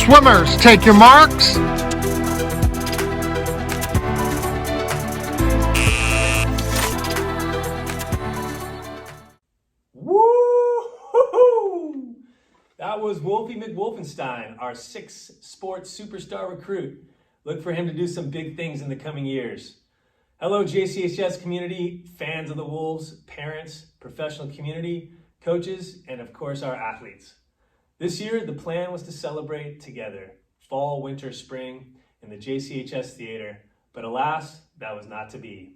Swimmers, take your marks. Woo-hoo-hoo! That was Wolfie McWolfenstein, our 6th sports superstar recruit. Look for him to do some big things in the coming years. Hello, JCHS community, fans of the Wolves, parents, professional community, coaches, and of course our athletes. This year, the plan was to celebrate together, fall, winter, spring, in the JCHS Theater, but alas, that was not to be.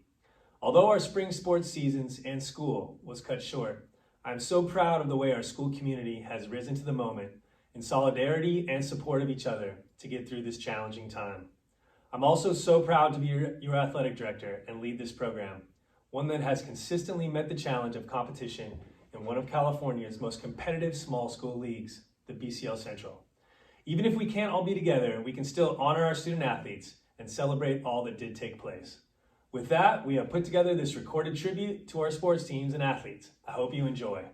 Although our spring sports seasons and school was cut short, I'm so proud of the way our school community has risen to the moment in solidarity and support of each other to get through this challenging time. I'm also so proud to be your athletic director and lead this program, one that has consistently met the challenge of competition in one of California's most competitive small school leagues, the BCL Central. Even if we can't all be together, we can still honor our student athletes and celebrate all that did take place. With that, we have put together this recorded tribute to our sports teams and athletes. I hope you enjoy.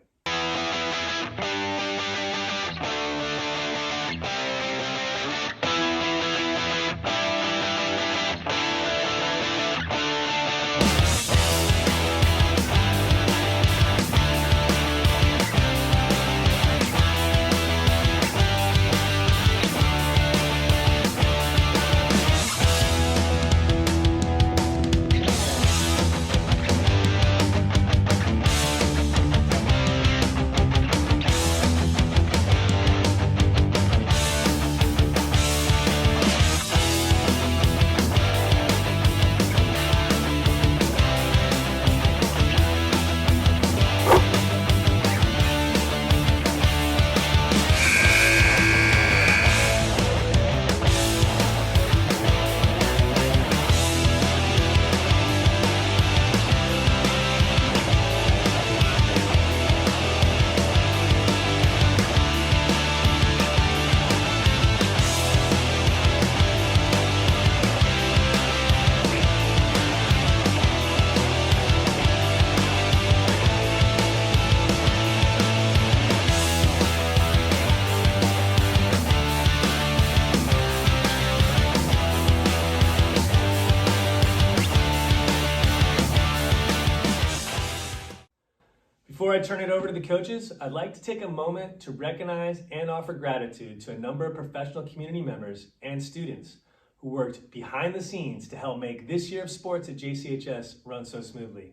Before I turn it over to the coaches, I'd like to take a moment to recognize and offer gratitude to a number of professional community members and students who worked behind the scenes to help make this year of sports at JCHS run so smoothly.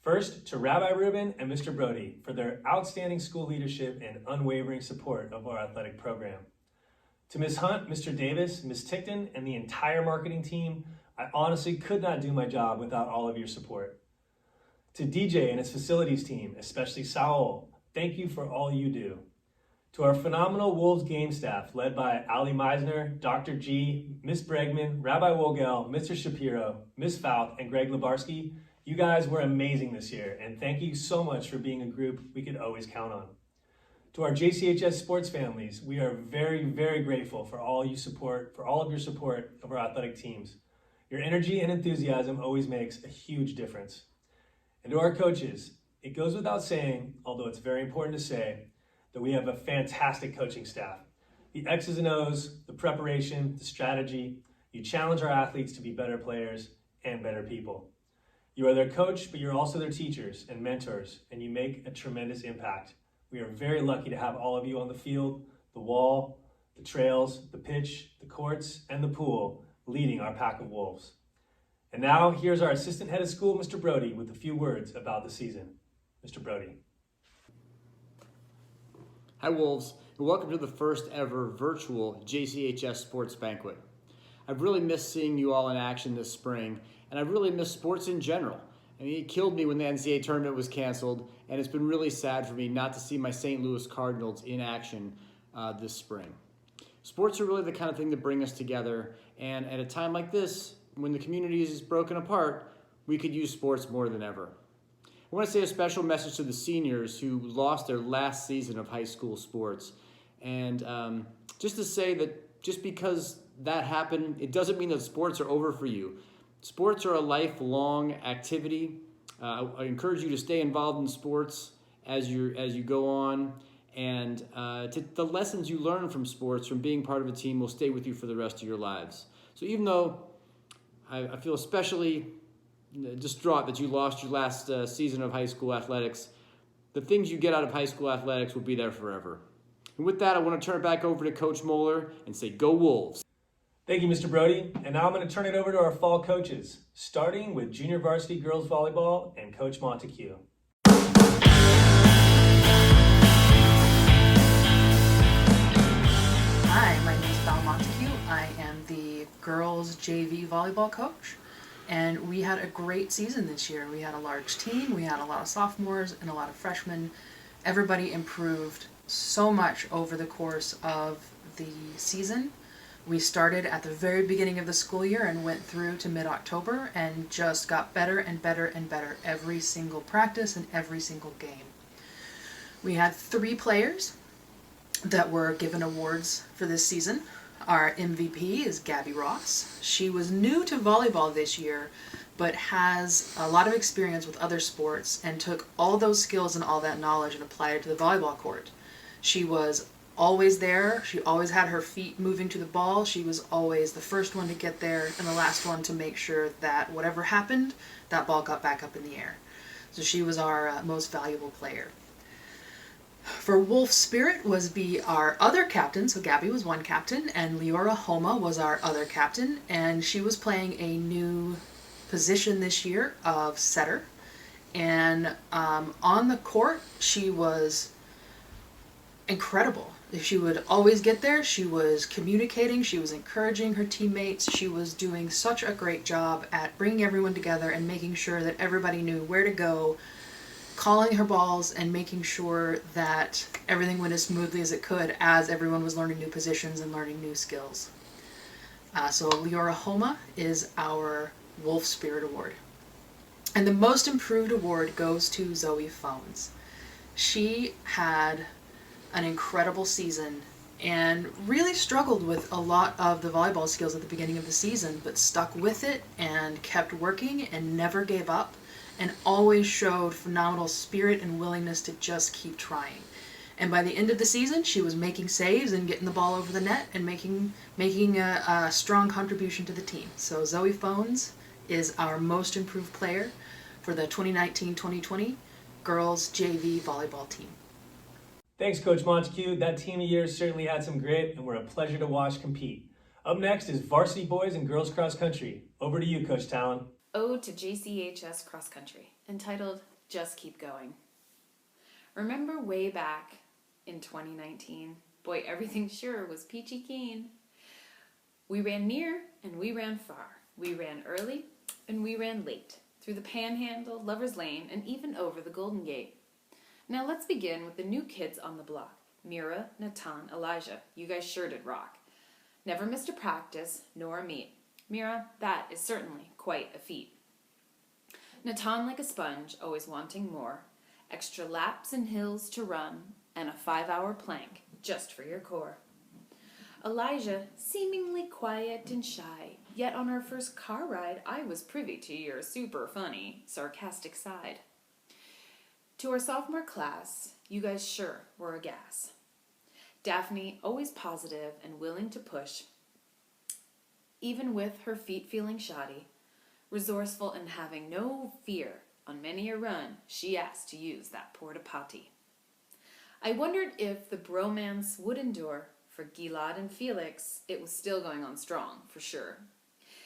First, to Rabbi Rubin and Mr. Brody for their outstanding school leadership and unwavering support of our athletic program. To Ms. Hunt, Mr. Davis, Ms. Tickton, and the entire marketing team, I honestly could not do my job without all of your support. To DJ and his facilities team, especially Saul, thank you for all you do. To our phenomenal Wolves game staff, led by Ali Meisner, Dr. G, Ms. Bregman, Rabbi Wogel, Mr. Shapiro, Ms. Fouth, and Greg Lebarski, you guys were amazing this year, and thank you so much for being a group we could always count on. To our JCHS sports families, we are very, very grateful for all of your support of our athletic teams. Your energy and enthusiasm always makes a huge difference. And to our coaches, it goes without saying, although it's very important to say, that we have a fantastic coaching staff. The X's and O's, the preparation, the strategy, you challenge our athletes to be better players and better people. You are their coach, but you're also their teachers and mentors, and you make a tremendous impact. We are very lucky to have all of you on the field, the wall, the trails, the pitch, the courts, and the pool, leading our pack of Wolves. And now, here's our assistant head of school, Mr. Brody, with a few words about the season. Mr. Brody. Hi, Wolves, and welcome to the first ever virtual JCHS Sports Banquet. I've really missed seeing you all in action this spring, and I've really missed sports in general. I mean, it killed me when the NCAA tournament was canceled, and it's been really sad for me not to see my St. Louis Cardinals in action this spring. Sports are really the kind of thing that bring us together, and at a time like this, when the community is broken apart, we could use sports more than ever. I want to say a special message to the seniors who lost their last season of high school sports. And just to say that just because that happened, it doesn't mean that sports are over for you. Sports are a lifelong activity. I encourage you to stay involved in sports as you go on. And the lessons you learn from sports, from being part of a team, will stay with you for the rest of your lives. So even though I feel especially distraught that you lost your last season of high school athletics, the things you get out of high school athletics will be there forever. And with that, I want to turn it back over to Coach Moeller and say, go Wolves. Thank you, Mr. Brody. And now I'm going to turn it over to our fall coaches, starting with junior varsity girls volleyball and Coach Montague. Hi, my name is Val Montague. I am the girls JV volleyball coach, and we had a great season this year. We had a large team, we had a lot of sophomores and a lot of freshmen. Everybody improved so much over the course of the season. We started at the very beginning of the school year and went through to mid-October and just got better and better and better every single practice and every single game. We had 3 players that were given awards for this season. Our MVP is Gabby Ross. She was new to volleyball this year, but has a lot of experience with other sports and took all those skills and all that knowledge and applied it to the volleyball court. She was always there. She always had her feet moving to the ball. She was always the first one to get there and the last one to make sure that whatever happened, that ball got back up in the air. So she was our most valuable player. For Wolf Spirit was our other captain, so Gabby was one captain, and Leora Homa was our other captain, and she was playing a new position this year of setter. And on the court, she was incredible. She would always get there. She was communicating. She was encouraging her teammates. She was doing such a great job at bringing everyone together and making sure that everybody knew where to go, calling her balls and making sure that everything went as smoothly as it could as everyone was learning new positions and learning new skills. So Leora Homa is our Wolf Spirit Award. And the Most Improved Award goes to Zoe Phones. She had an incredible season and really struggled with a lot of the volleyball skills at the beginning of the season, but stuck with it and kept working and never gave up and always showed phenomenal spirit and willingness to just keep trying. And by the end of the season, she was making saves and getting the ball over the net and making a strong contribution to the team. So Zoe Phones is our Most Improved Player for the 2019-2020 Girls JV Volleyball team. Thanks, Coach Montague. That team of yours certainly had some grit and were a pleasure to watch compete. Up next is varsity boys and girls cross country. Over to you, Coach Talon. Ode to JCHS cross country, entitled Just Keep Going. Remember way back in 2019? Boy, everything sure was peachy keen. We ran near and we ran far. We ran early and we ran late, through the Panhandle, Lover's Lane, and even over the Golden Gate. Now let's begin with the new kids on the block. Mira, Natan, Elijah. You guys sure did rock. Never missed a practice, nor a meet. Mira, that is certainly quite a feat. Natan like a sponge, always wanting more. Extra laps and hills to run, and a 5-hour plank, just for your core. Elijah, seemingly quiet and shy, yet on our first car ride, I was privy to your super funny, sarcastic side. To our sophomore class, you guys sure were a gas. Daphne, always positive and willing to push, even with her feet feeling shoddy. Resourceful and having no fear, on many a run, she asked to use that porta potty. I wondered if the bromance would endure. For Gilad and Felix, it was still going on strong, for sure.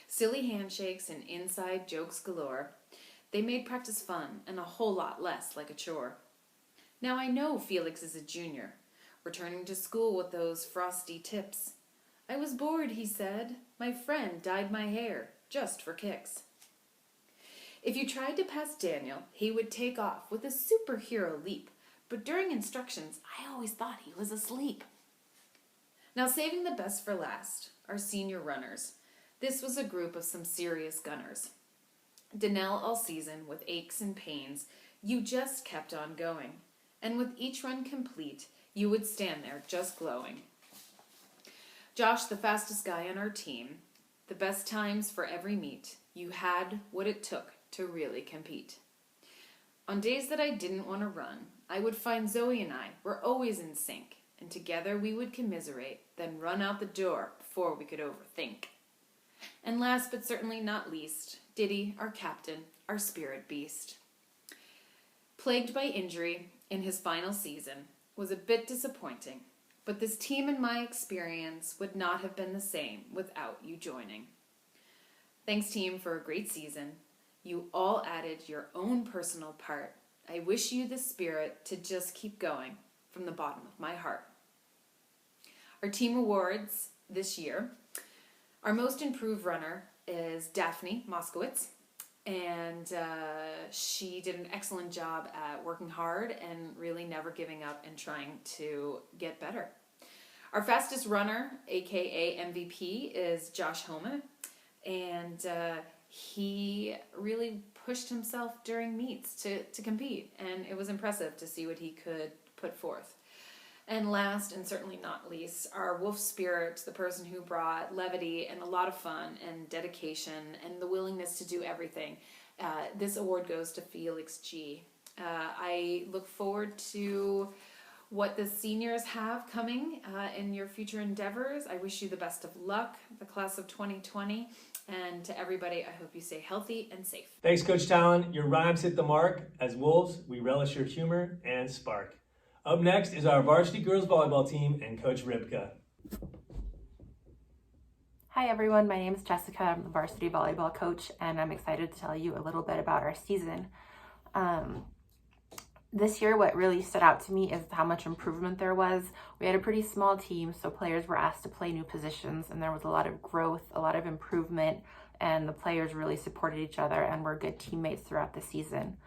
Silly handshakes and inside jokes galore. They made practice fun and a whole lot less like a chore. Now I know Felix is a junior, returning to school with those frosty tips. I was bored, he said. My friend dyed my hair, just for kicks. If you tried to pass Daniel, he would take off with a superhero leap, but during instructions, I always thought he was asleep. Now saving the best for last, our senior runners. This was a group of some serious gunners. Danelle all season with aches and pains, you just kept on going. And with each run complete, you would stand there just glowing. Josh, the fastest guy on our team, the best times for every meet, you had what it took to really compete. On days that I didn't want to run, I would find Zoe and I were always in sync, and together we would commiserate, then run out the door before we could overthink. And last but certainly not least, Diddy, our captain, our spirit beast. Plagued by injury in his final season, was a bit disappointing, but this team in my experience would not have been the same without you joining. Thanks, team, for a great season. You all added your own personal part. I wish you the spirit to just keep going from the bottom of my heart. Our team awards this year. Our most improved runner is Daphne Moskowitz, and she did an excellent job at working hard and really never giving up and trying to get better. Our fastest runner, aka MVP, is Josh Homa, and he really pushed himself during meets to compete, and it was impressive to see what he could put forth. And last, and certainly not least, our wolf spirit, the person who brought levity and a lot of fun and dedication and the willingness to do everything. This award goes to Felix G. I look forward to what the seniors have coming in your future endeavors. I wish you the best of luck, the class of 2020. And to everybody, I hope you stay healthy and safe. Thanks, Coach Talon. Your rhymes hit the mark. As Wolves, we relish your humor and spark. Up next is our varsity girls volleyball team and Coach Ribka. Hi everyone, my name is Jessica. I'm the varsity volleyball coach, and I'm excited to tell you a little bit about our season. This year, what really stood out to me is how much improvement there was. We had a pretty small team, so players were asked to play new positions, and there was a lot of growth, a lot of improvement, and the players really supported each other and were good teammates throughout the season.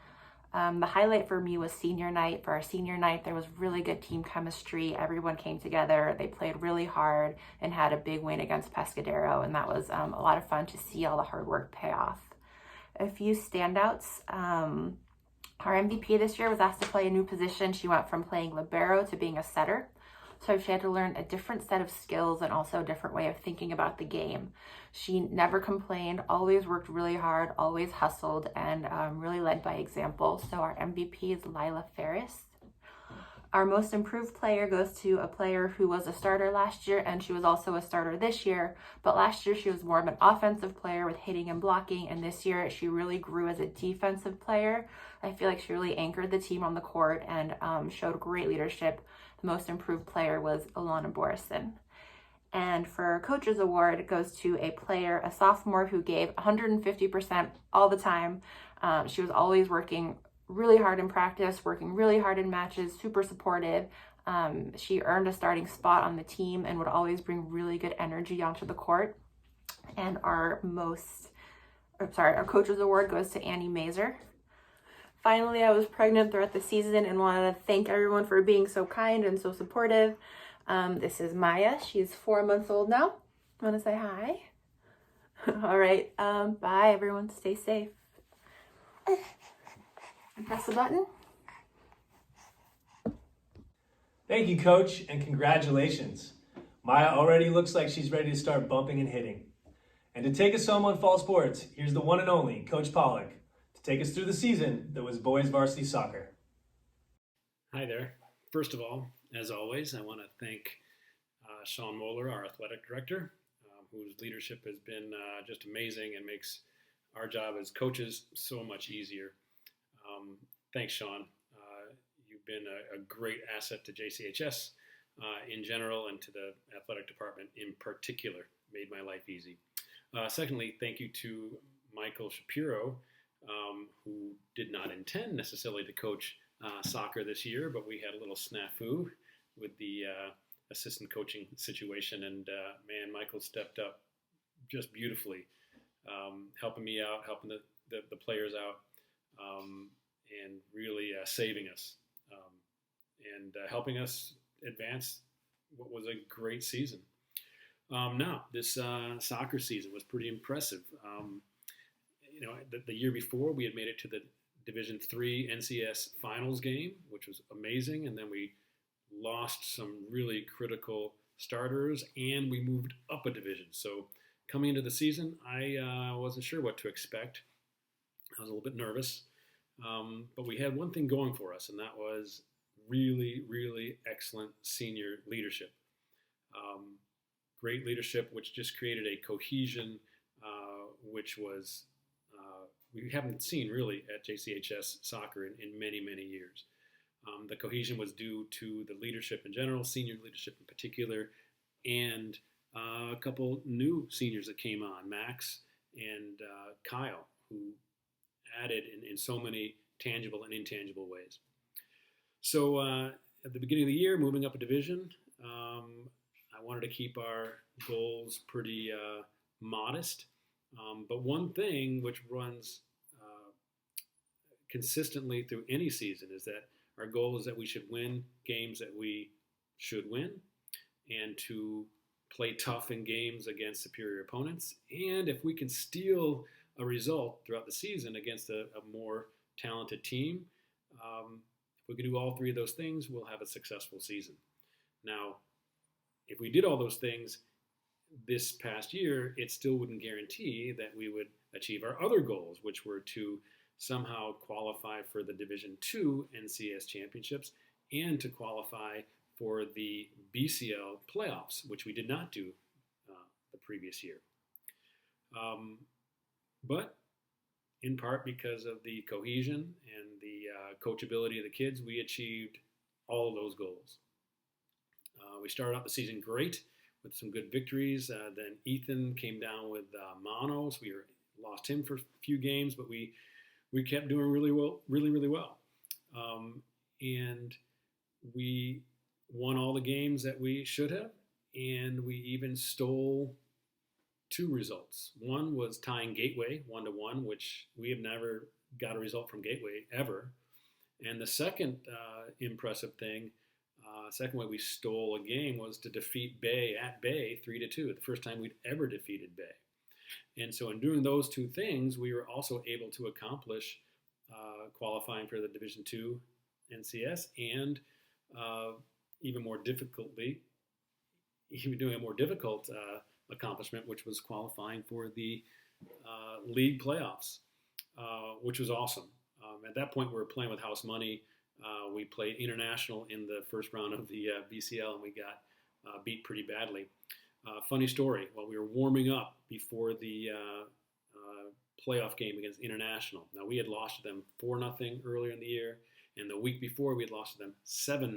The highlight for me was senior night. For our senior night, there was really good team chemistry. Everyone came together. They played really hard and had a big win against Pescadero, and that was a lot of fun to see all the hard work pay off. A few standouts. Our MVP this year was asked to play a new position. She went from playing libero to being a setter. So she had to learn a different set of skills and also a different way of thinking about the game. She never complained, always worked really hard, always hustled, and really led by example. So our MVP is Lila Ferris. Our most improved player goes to a player who was a starter last year, and she was also a starter this year. But last year she was more of an offensive player with hitting and blocking, and this year she really grew as a defensive player. I feel like she really anchored the team on the court and showed great leadership. The most improved player was Ilana Borison. And for our Coach's Award, it goes to a player, a sophomore who gave 150% all the time. She was always working really hard in practice, working really hard in matches, super supportive. She earned a starting spot on the team and would always bring really good energy onto the court. And our Coach's Award goes to Annie Mazer. Finally, I was pregnant throughout the season and wanted to thank everyone for being so kind and so supportive. This is Maya. She's 4 months old now. Want to say hi? All right. Bye, everyone. Stay safe. And press the button. Thank you, Coach, and congratulations. Maya already looks like she's ready to start bumping and hitting. And to take us home on fall sports, here's the one and only Coach Pollock to take us through the season that was boys varsity soccer. Hi there. First of all, as always, I want to thank Sean Moeller, our athletic director, whose leadership has been just amazing and makes our job as coaches so much easier. Thanks, Sean. You've been a great asset to JCHS in general and to the athletic department in particular. Made my life easy. Secondly, thank you to Michael Shapiro, who did not intend necessarily to coach soccer this year, but we had a little snafu with the assistant coaching situation, and man, Michael stepped up just beautifully, helping me out, helping the players out, and really saving us and helping us advance what was a great season. Now, this soccer season was pretty impressive. The year before, we had made it to the Division III NCS finals game, which was amazing, and then we lost some really critical starters, and we moved up a division. So coming into the season, I wasn't sure what to expect. I was a little bit nervous, but we had one thing going for us, and that was really, really excellent senior leadership. Great leadership, which just created a cohesion, which was we haven't seen really at JCHS soccer in many, many years. The cohesion was due to the leadership in general, senior leadership in particular, and a couple new seniors that came on, Max and Kyle, who added in so many tangible and intangible ways. So at the beginning of the year, moving up a division, I wanted to keep our goals pretty modest. But one thing which runs consistently through any season is that our goal is that we should win games that we should win, and to play tough in games against superior opponents. And if we can steal a result throughout the season against a more talented team, if we can do all three of those things, we'll have a successful season. Now, if we did all those things this past year, it still wouldn't guarantee that we would achieve our other goals, which were to somehow qualify for the Division II NCS championships and to qualify for the BCL playoffs, which we did not do the previous year. But in part because of the cohesion and the coachability of the kids, we achieved all of those goals. We started out the season great with some good victories. Then Ethan came down with monos. We lost him for a few games, but we kept doing really well. And we won all the games that we should have, and we even stole two results. One was tying Gateway 1-1, which we have never got a result from Gateway ever. And the second impressive thing, second way we stole a game, was to defeat Bay at Bay 3-2, the first time we'd ever defeated Bay. And so in doing those two things, we were also able to accomplish qualifying for the Division II NCS, and even doing a more difficult accomplishment, which was qualifying for the league playoffs, which was awesome. At that point, we were playing with house money. We played International in the first round of the BCL, and we got beat pretty badly. Funny story, while we were warming up before the playoff game against International. Now, we had lost to them 4-0 earlier in the year, and the week before we had lost to them 7-0.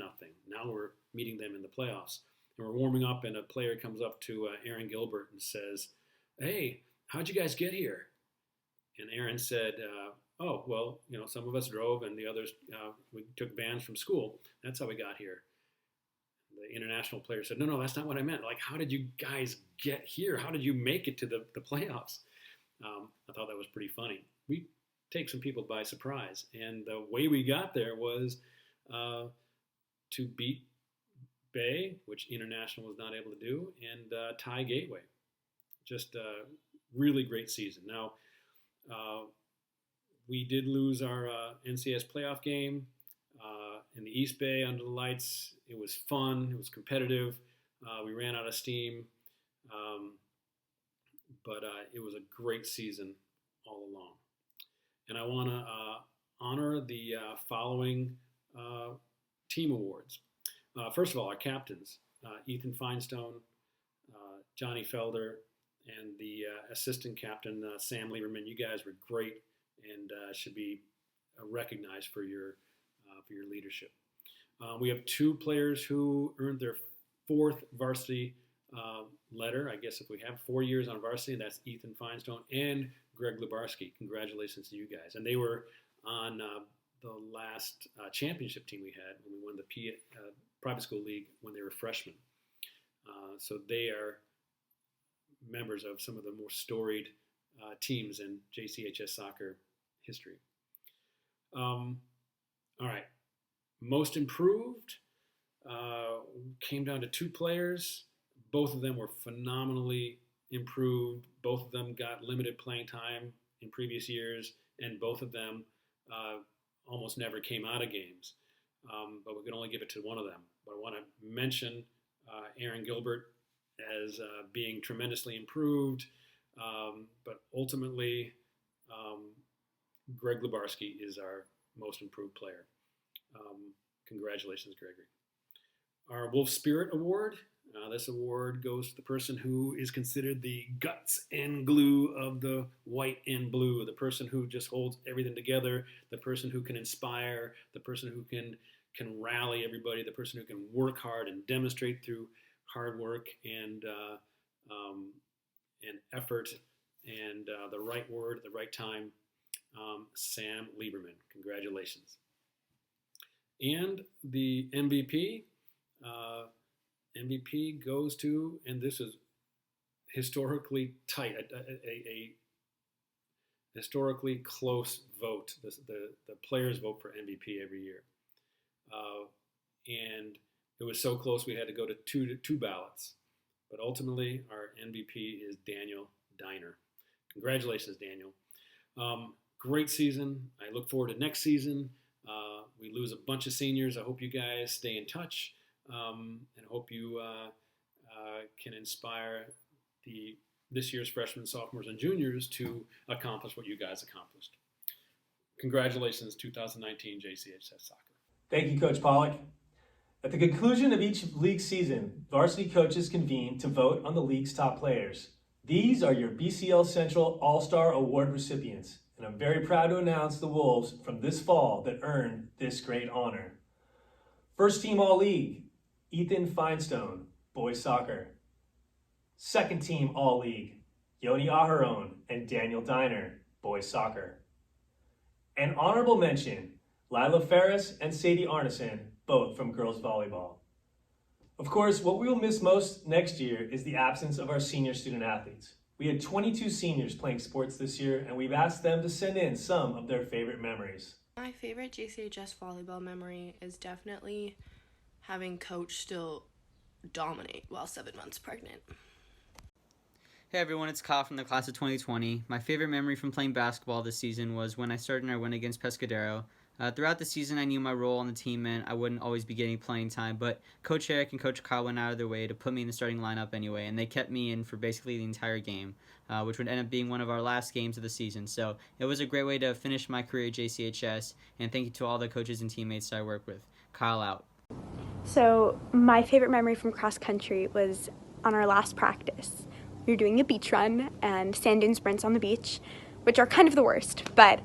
Now we're meeting them in the playoffs. And we're warming up, and a player comes up to Aaron Gilbert and says, "Hey, how'd you guys get here?" And Aaron said, "Oh, well, some of us drove, and the others, we took vans from school. That's how we got here." The International player said, No, that's not what I meant. Like, how did you guys get here? How did you make it to the playoffs? I thought that was pretty funny. We take some people by surprise. And the way we got there was to beat Bay, which International was not able to do, and tie Gateway. Just a really great season. Now, we did lose our NCS playoff game in the East Bay under the lights. It was fun. It was competitive. We ran out of steam. But it was a great season all along. And I want to honor the following team awards. First of all, our captains, Ethan Finestone, Johnny Felder, and the assistant captain, Sam Lieberman. You guys were great and should be recognized for your leadership. We have two players who earned their fourth varsity letter. I guess if we have 4 years on varsity, that's Ethan Finestone and Greg Lubarski. Congratulations to you guys. And they were on the last championship team we had when we won the private school league when they were freshmen. So they are members of some of the more storied teams in JCHS soccer history. All right. Most improved came down to two players. Both of them were phenomenally improved. Both of them got limited playing time in previous years, and both of them almost never came out of games. But we could only give it to one of them. But I want to mention Aaron Gilbert as being tremendously improved, but ultimately Greg Lubarski is our most improved player. Congratulations, Gregory. Our Wolf Spirit Award. This award goes to the person who is considered the guts and glue of the white and blue, the person who just holds everything together, the person who can inspire, the person who can rally everybody, the person who can work hard and demonstrate through hard work and effort and the right word at the right time. Sam Lieberman, congratulations. And the MVP. MVP goes to, and this is historically tight, a historically close vote. The players vote for MVP every year. And it was so close we had to go to two ballots. But ultimately, our MVP is Daniel Diner. Congratulations, Daniel. Great season. I look forward to next season. We lose a bunch of seniors. I hope you guys stay in touch. And hope you can inspire this year's freshmen, sophomores, and juniors to accomplish what you guys accomplished. Congratulations, 2019 JCHS Soccer. Thank you, Coach Pollock. At the conclusion of each league season, varsity coaches convene to vote on the league's top players. These are your BCL Central All-Star Award recipients, and I'm very proud to announce the Wolves from this fall that earned this great honor. First team All-League, Ethan Finestone, boys soccer. Second team All-League, Yoni Aharon and Daniel Diner, boys soccer. And honorable mention, Lila Ferris and Sadie Arneson, both from girls volleyball. Of course, what we will miss most next year is the absence of our senior student athletes. We had 22 seniors playing sports this year, and we've asked them to send in some of their favorite memories. My favorite JCHS volleyball memory is definitely having Coach still dominate while 7 months pregnant. Hey everyone, it's Kyle from the class of 2020. My favorite memory from playing basketball this season was when I started our win against Pescadero. Throughout the season, I knew my role on the team meant I wouldn't always be getting playing time, but Coach Eric and Coach Kyle went out of their way to put me in the starting lineup anyway, and they kept me in for basically the entire game, which would end up being one of our last games of the season. So it was a great way to finish my career at JCHS, and thank you to all the coaches and teammates that I work with. Kyle out. So my favorite memory from cross country was on our last practice. We were doing a beach run and sand dune sprints on the beach, which are kind of the worst, but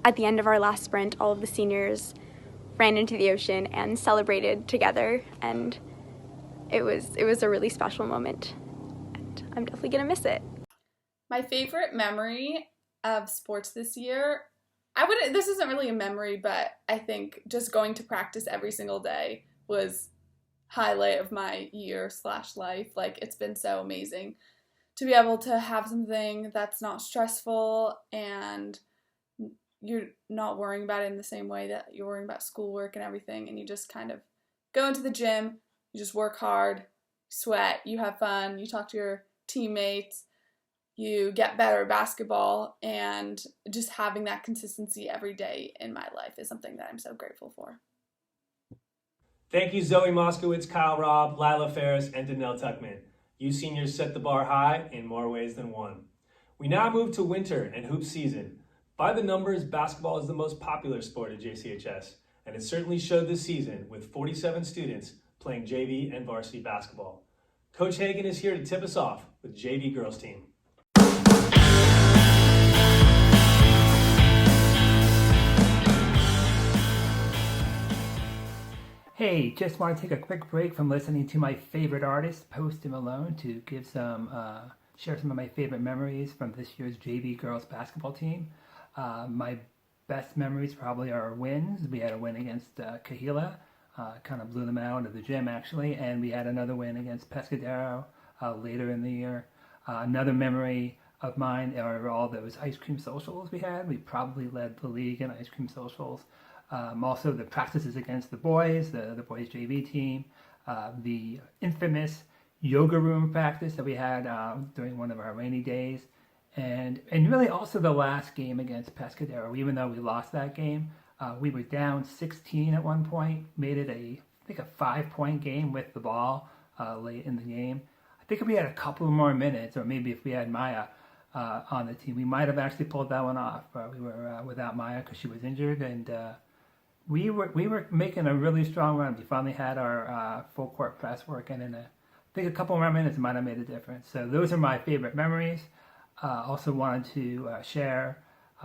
at the end of our last sprint, all of the seniors ran into the ocean and celebrated together, and it was a really special moment, and I'm definitely gonna miss it. My favorite memory of sports this year, this isn't really a memory, but I think just going to practice every single day was highlight of my year/life. Like, it's been so amazing to be able to have something that's not stressful and you're not worrying about it in the same way that you're worrying about schoolwork and everything, and you just kind of go into the gym, you just work hard, sweat, you have fun, you talk to your teammates, you get better at basketball, and just having that consistency every day in my life is something that I'm so grateful for. Thank you, Zoe Moskowitz, Kyle Robb, Lila Ferris, and Danelle Tuckman. You seniors set the bar high in more ways than one. We now move to winter and hoop season. By the numbers, basketball is the most popular sport at JCHS, and it certainly showed this season with 47 students playing JV and varsity basketball. Coach Hagan is here to tip us off with JV girls team. Hey, just want to take a quick break from listening to my favorite artist, Post Malone, to give share some of my favorite memories from this year's JV girls basketball team. My best memories probably are wins. We had a win against Kahila, kind of blew them out of the gym actually, and we had another win against Pescadero later in the year. Another memory of mine are all those ice cream socials we had. We probably led the league in ice cream socials. Also the practices against the boys JV team, the infamous yoga room practice that we had during one of our rainy days. And really also the last game against Pescadero. Even though we lost that game, we were down 16 at one point, made it a 5-point game with the ball late in the game. I think if we had a couple more minutes, or maybe if we had Maya on the team, we might have actually pulled that one off. But we were without Maya because she was injured, and we were making a really strong run. We finally had our full court press working, and I think a couple more minutes might have made a difference. So those are my favorite memories. Also wanted to share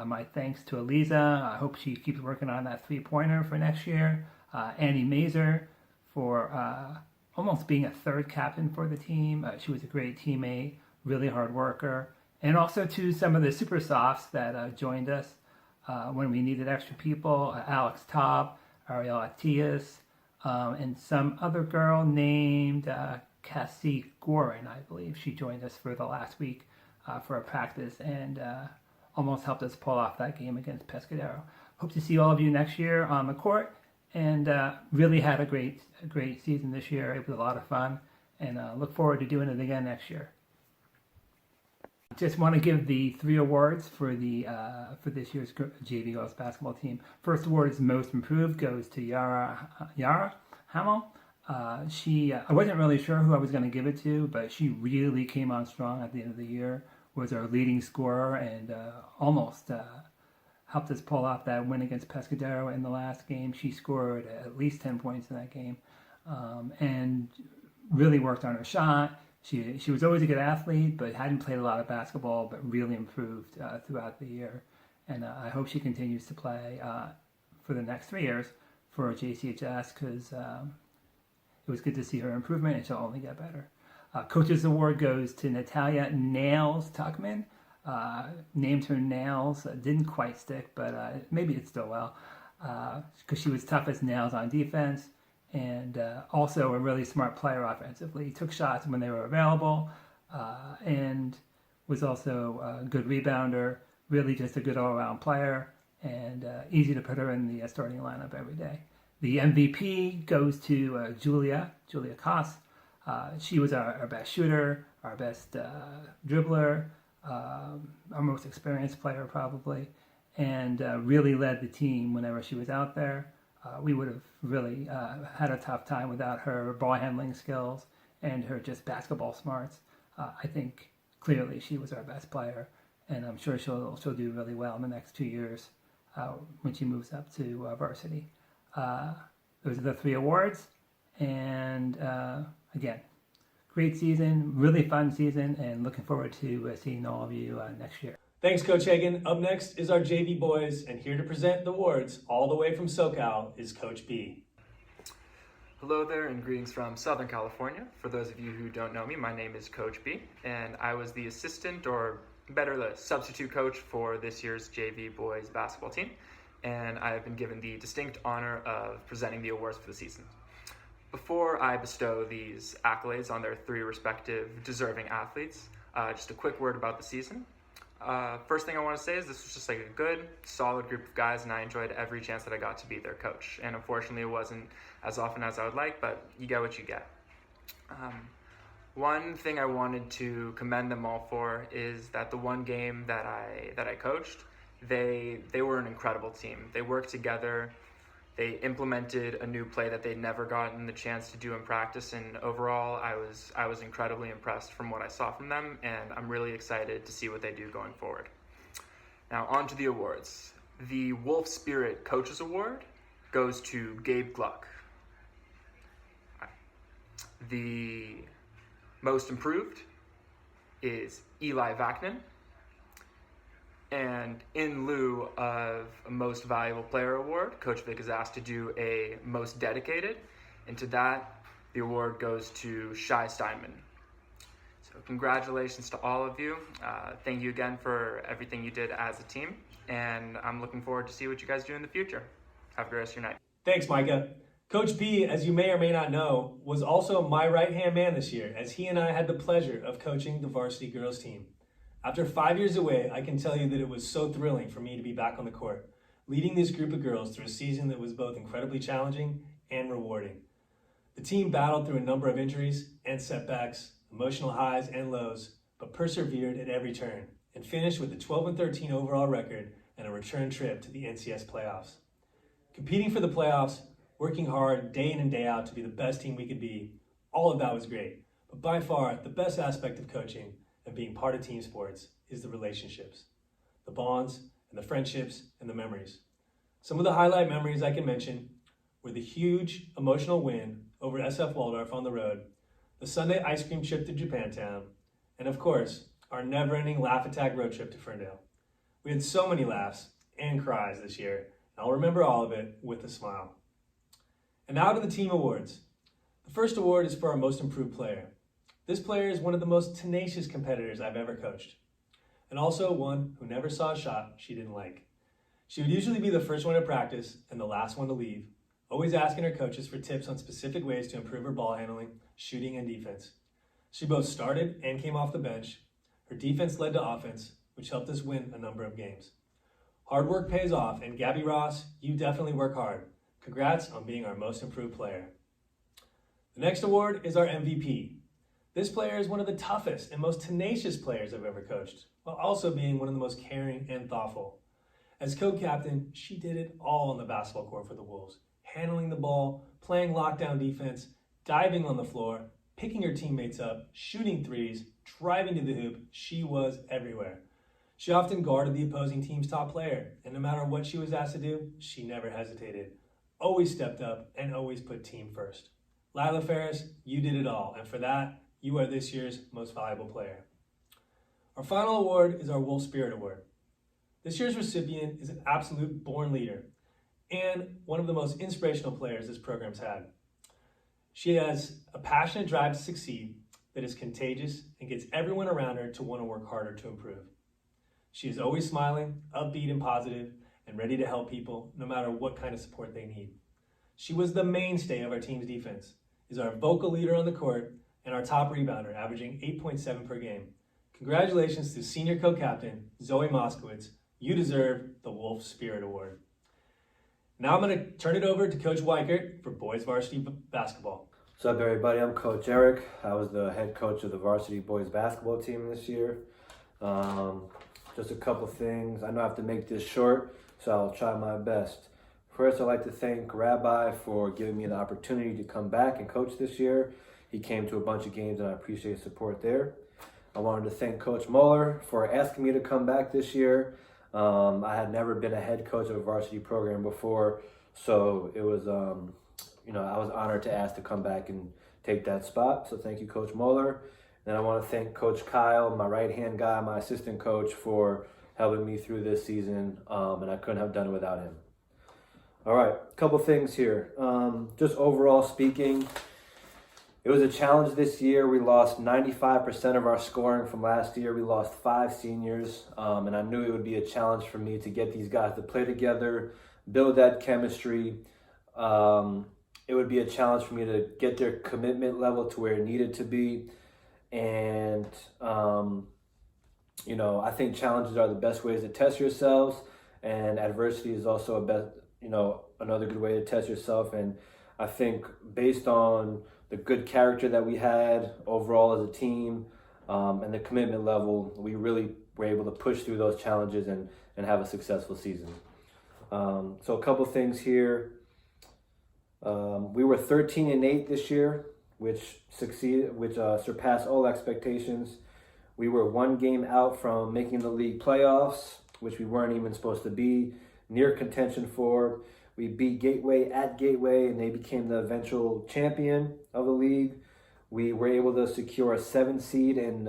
my thanks to Eliza. I hope she keeps working on that three-pointer for next year. Annie Mazer for almost being a third captain for the team. She was a great teammate, really hard worker. And also to some of the super softs that joined us when we needed extra people. Alex Taub, Ariel Atias, and some other girl named Cassie Gorin, I believe. She joined us for the last week for a practice and almost helped us pull off that game against Pescadero. Hope to see all of you next year on the court, and really had a great season this year. It was a lot of fun, and look forward to doing it again next year. Just want to give the 3 awards for this year's JV girls basketball team. First award is most improved, goes to Yara Hamel. I wasn't really sure who I was going to give it to, but she really came on strong at the end of the year. Was our leading scorer and almost helped us pull off that win against Pescadero in the last game. She scored at least 10 points in that game and really worked on her shot. She was always a good athlete, but hadn't played a lot of basketball, but really improved throughout the year. And I hope she continues to play for the next 3 years for JCHS, because it was good to see her improvement, and she'll only get better. Coach's Award goes to Natalia Nails Tuckman. Named her Nails. Didn't quite stick, but maybe it's still well. Because she was tough as nails on defense, and also a really smart player offensively. Took shots when they were available, and was also a good rebounder. Really just a good all-around player, and easy to put her in the starting lineup every day. The MVP goes to Julia Koss. She was our best shooter, our best dribbler, our most experienced player probably, and really led the team whenever she was out there. We would have really had a tough time without her ball handling skills and her just basketball smarts. I think clearly she was our best player, and I'm sure she'll do really well in the next 2 years when she moves up to varsity. Those are the 3 awards, and again, great season, really fun season, and looking forward to seeing all of you next year. Thanks, Coach Hagan. Up next is our JV boys, and here to present the awards all the way from SoCal is Coach B. Hello there, and greetings from Southern California. For those of you who don't know me, my name is Coach B, and I was the assistant, or better, the substitute coach for this year's JV boys basketball team, and I have been given the distinct honor of presenting the awards for the season. Before I bestow these accolades on their 3 respective deserving athletes, just a quick word about the season. First thing I want to say is this was just like a good, solid group of guys, and I enjoyed every chance that I got to be their coach. And unfortunately, it wasn't as often as I would like, but you get what you get. One thing I wanted to commend them all for is that the one game that I coached, they were an incredible team. They worked together. They implemented a new play that they'd never gotten the chance to do in practice, and overall, I was incredibly impressed from what I saw from them, and I'm really excited to see what they do going forward. Now, on to the awards. The Wolf Spirit Coaches Award goes to Gabe Gluck. The Most Improved is Eli Vaknin. And in lieu of a Most Valuable Player award, Coach Vic is asked to do a Most Dedicated, and to that, the award goes to Shai Steinman. So congratulations to all of you. Thank you again for everything you did as a team, and I'm looking forward to see what you guys do in the future. Have a good rest of your night. Thanks, Micah. Coach B, as you may or may not know, was also my right-hand man this year, as he and I had the pleasure of coaching the varsity girls team. After 5 years away, I can tell you that it was so thrilling for me to be back on the court, leading this group of girls through a season that was both incredibly challenging and rewarding. The team battled through a number of injuries and setbacks, emotional highs and lows, but persevered at every turn and finished with a 12-13 overall record and a return trip to the NCS playoffs. Competing for the playoffs, working hard day in and day out to be the best team we could be, all of that was great. But by far, the best aspect of coaching and being part of team sports is the relationships, the bonds and the friendships and the memories. Some of the highlight memories I can mention were the huge emotional win over SF Waldorf on the road, the Sunday ice cream trip to Japantown, and of course, our never-ending laugh attack road trip to Ferndale. We had so many laughs and cries this year. I'll remember all of it with a smile. And now to the team awards. The first award is for our most improved player. This player is one of the most tenacious competitors I've ever coached, and also one who never saw a shot she didn't like. She would usually be the first one to practice and the last one to leave, always asking her coaches for tips on specific ways to improve her ball handling, shooting, and defense. She both started and came off the bench. Her defense led to offense, which helped us win a number of games. Hard work pays off, and Gabby Ross, you definitely work hard. Congrats on being our most improved player. The next award is our MVP. This player is one of the toughest and most tenacious players I've ever coached, while also being one of the most caring and thoughtful. As co-captain, she did it all on the basketball court for the Wolves, handling the ball, playing lockdown defense, diving on the floor, picking her teammates up, shooting threes, driving to the hoop. She was everywhere. She often guarded the opposing team's top player, and no matter what she was asked to do, she never hesitated, always stepped up, and always put team first. Lila Ferris, you did it all, and for that, you are this year's most valuable player. Our final award is our Wolf Spirit Award. This year's recipient is an absolute born leader and one of the most inspirational players this program's had. She has a passionate drive to succeed that is contagious and gets everyone around her to want to work harder to improve. She is always smiling, upbeat and positive, and ready to help people no matter what kind of support they need. She was the mainstay of our team's defense, is our vocal leader on the court, and our top rebounder, averaging 8.7 per game. Congratulations to senior co-captain Zoe Moskowitz. You deserve the Wolf Spirit Award. Now I'm going to turn it over to Coach Weichert for boys varsity basketball. What's up, everybody? I'm Coach Eric. I was the head coach of the varsity boys basketball team this year. Just a couple things. I know I have to make this short, so I'll try my best. First, I'd like to thank Rabbi for giving me the opportunity to come back and coach this year. He came to a bunch of games, and I appreciate his support there. I wanted to thank Coach Moeller for asking me to come back this year. I had never been a head coach of a varsity program before, so it was, I was honored to ask to come back and take that spot. So thank you, Coach Moeller. Then I want to thank Coach Kyle, my right-hand guy, my assistant coach, for helping me through this season, and I couldn't have done it without him. All right, a couple things here. Just overall speaking, it was a challenge this year. We lost 95% of our scoring from last year. We lost 5 seniors, and I knew it would be a challenge for me to get these guys to play together, build that chemistry. It would be a challenge for me to get their commitment level to where it needed to be. And, I think challenges are the best ways to test yourselves, and adversity is also another good way to test yourself. And I think based on the good character that we had overall as a team, and the commitment level, we really were able to push through those challenges and have a successful season. So a couple things here. We were 13-8 this year, which surpassed all expectations. We were 1 game out from making the league playoffs, which we weren't even supposed to be near contention for. We beat Gateway at Gateway, and they became the eventual champion of the league. We were able to secure a 7 seed in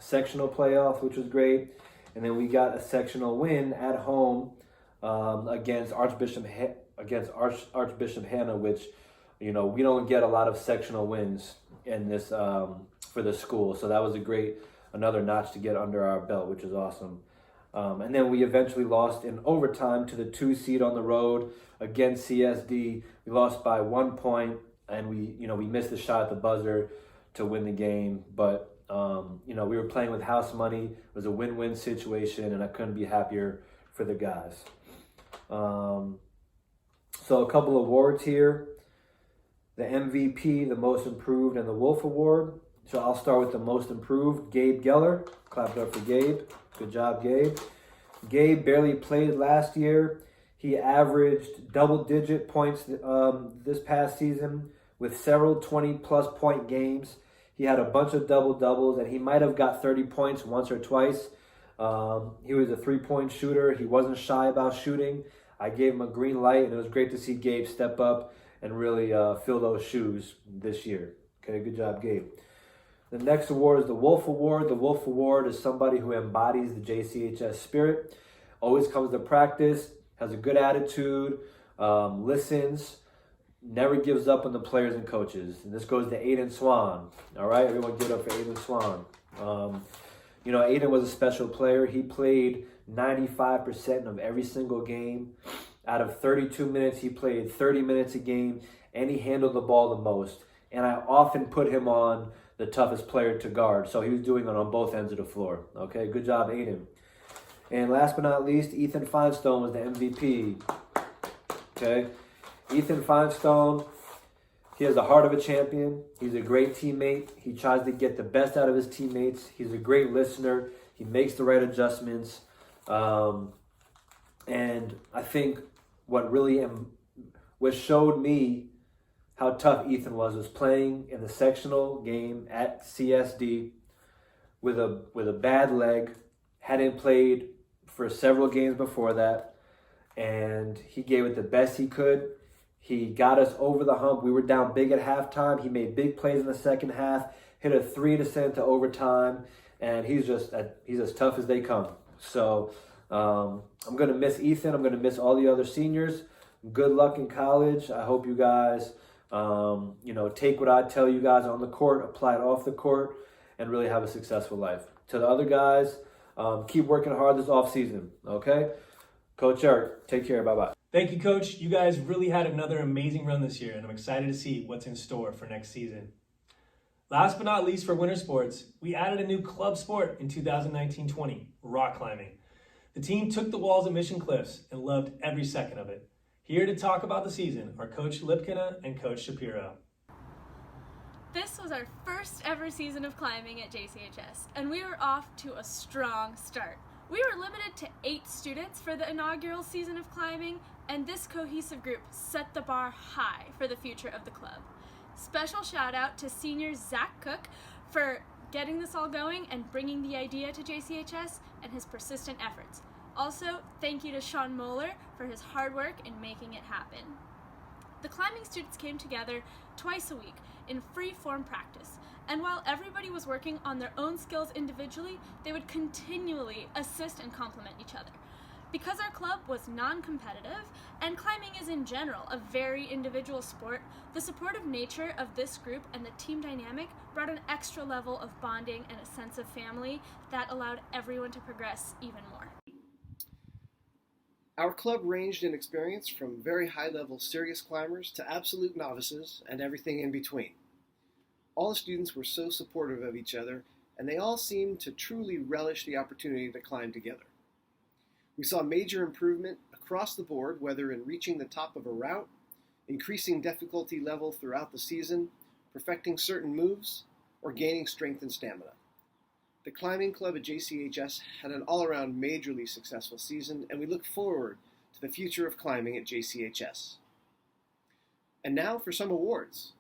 sectional playoff, which was great. And then we got a sectional win at home against Archbishop Hannah, which we don't get a lot of sectional wins in this for the school. So that was another notch to get under our belt, which is awesome. And then we eventually lost in overtime to the 2 seed on the road against CSD. We lost by 1 point, and we missed the shot at the buzzer to win the game. But we were playing with house money. It was a win-win situation, and I couldn't be happier for the guys. So a couple awards here. The MVP, the Most Improved, and the Wolf Award. So I'll start with the Most Improved, Gabe Geller. Clap it up for Gabe. Good job, Gabe. Gabe barely played last year. He averaged double-digit points this past season with several 20-plus point games. He had a bunch of double-doubles, and he might have got 30 points once or twice. He was a 3-point shooter. He wasn't shy about shooting. I gave him a green light, and it was great to see Gabe step up and really fill those shoes this year. Okay, good job, Gabe. The next award is the Wolf Award. The Wolf Award is somebody who embodies the JCHS spirit, always comes to practice, has a good attitude, listens, never gives up on the players and coaches. And this goes to Aiden Swan. All right, everyone give it up for Aiden Swan. Aiden was a special player. He played 95% of every single game. Out of 32 minutes, he played 30 minutes a game, and he handled the ball the most. And I often put him on the toughest player to guard. So he was doing it on both ends of the floor. Okay, good job, Aiden. And last but not least, Ethan Finestone was the MVP. Okay, Ethan Finestone, he has the heart of a champion. He's a great teammate. He tries to get the best out of his teammates. He's a great listener. He makes the right adjustments. And I think what showed me how tough Ethan was playing in the sectional game at CSD with a bad leg. Hadn't played for several games before that, and he gave it the best he could. He got us over the hump. We were down big at halftime. He made big plays in the second half, hit a 3 to send to overtime, and he's as tough as they come. So I'm going to miss Ethan. I'm going to miss all the other seniors. Good luck in college. I hope you guys, take what I tell you guys on the court, apply it off the court, and really have a successful life. To the other guys, keep working hard this offseason, okay? Coach Eric, take care. Bye-bye. Thank you, Coach. You guys really had another amazing run this year, and I'm excited to see what's in store for next season. Last but not least for winter sports, we added a new club sport in 2019-20, rock climbing. The team took the walls at Mission Cliffs and loved every second of it. Here to talk about the season are Coach Lipkina and Coach Shapiro. This was our first ever season of climbing at JCHS, and we were off to a strong start. We were limited to 8 students for the inaugural season of climbing, and this cohesive group set the bar high for the future of the club. Special shout out to senior Zach Cook for getting this all going and bringing the idea to JCHS and his persistent efforts. Also, thank you to Sean Moeller for his hard work in making it happen. The climbing students came together twice a week in free-form practice, and while everybody was working on their own skills individually, they would continually assist and complement each other. Because our club was non-competitive, and climbing is in general a very individual sport, the supportive nature of this group and the team dynamic brought an extra level of bonding and a sense of family that allowed everyone to progress even more. Our club ranged in experience from very high-level serious climbers to absolute novices and everything in between. All the students were so supportive of each other, and they all seemed to truly relish the opportunity to climb together. We saw major improvement across the board, whether in reaching the top of a route, increasing difficulty level throughout the season, perfecting certain moves, or gaining strength and stamina. The climbing club at JCHS had an all-around majorly successful season, and we look forward to the future of climbing at JCHS. And now for some awards.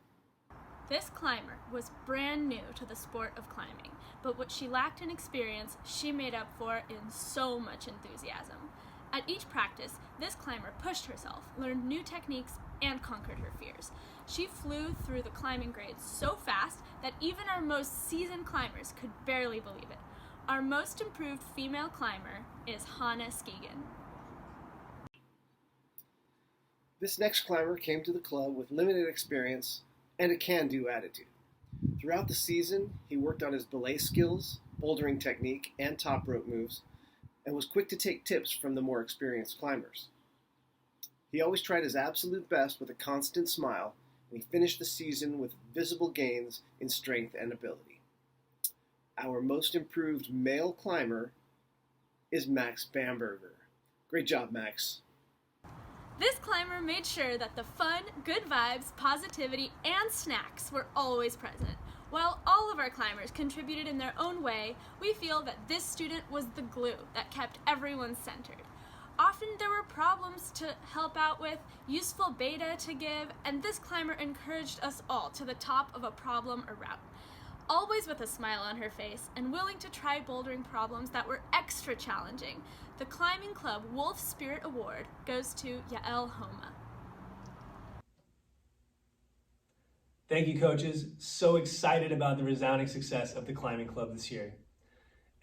This climber was brand new to the sport of climbing, but what she lacked in experience, she made up for in so much enthusiasm. At each practice, this climber pushed herself, learned new techniques, and conquered her fears. She flew through the climbing grades so fast that even our most seasoned climbers could barely believe it. Our most improved female climber is Hannah Skegan. This next climber came to the club with limited experience and a can-do attitude. Throughout the season, he worked on his belay skills, bouldering technique, and top rope moves, and was quick to take tips from the more experienced climbers. He always tried his absolute best with a constant smile, and he finished the season with visible gains in strength and ability. Our most improved male climber is Max Bamberger. Great job, Max. This climber made sure that the fun, good vibes, positivity, and snacks were always present. While all of our climbers contributed in their own way, we feel that this student was the glue that kept everyone centered. Often there were problems to help out with, useful beta to give, and this climber encouraged us all to the top of a problem or route. always with a smile on her face and willing to try bouldering problems that were extra challenging. The Climbing Club Wolf Spirit Award goes to Yael Homa. Thank you, coaches. So excited about the resounding success of the Climbing Club this year.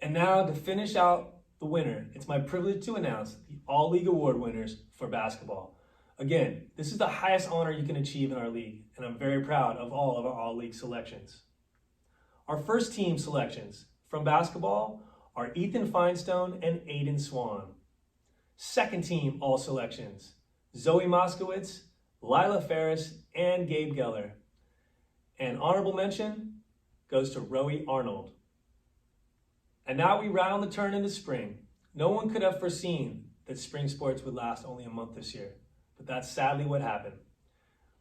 And now, to finish out the winter, it's my privilege to announce the All-League Award winners for basketball. Again, this is the highest honor you can achieve in our league, and I'm very proud of all of our All-League selections. Our first team selections from basketball are Ethan Finestone and Aiden Swan. Second team All selections, Zoe Moskowitz, Lila Ferris, and Gabe Geller. And honorable mention goes to Rowie Arnold. And now we round the turn into spring. No one could have foreseen that spring sports would last only a month this year, but that's sadly what happened.